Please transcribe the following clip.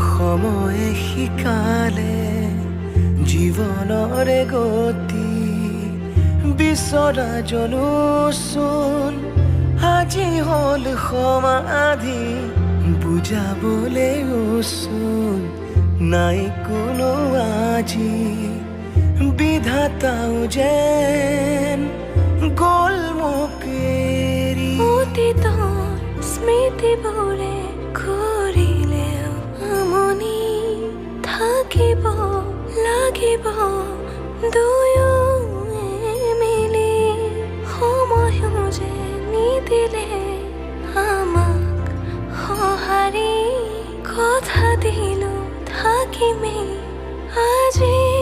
সময়ে শিকালে জীৱনৰে গতি বিচৰা জনোচোন আজি হ'ল সমাধি বুজাবলৈ ওচোন নাই কোনো আজি বিধাতাও যেন গ'ল মোক এৰি অতীতৰ স্মৃতিবোৰে ঘূৰিলেও আমনি থাকিব লাগিব দুয়োৱে মিলি সময়ো যে নিদিলে আমাক সঁহাৰি কথা দিলো থাকিমেই আজি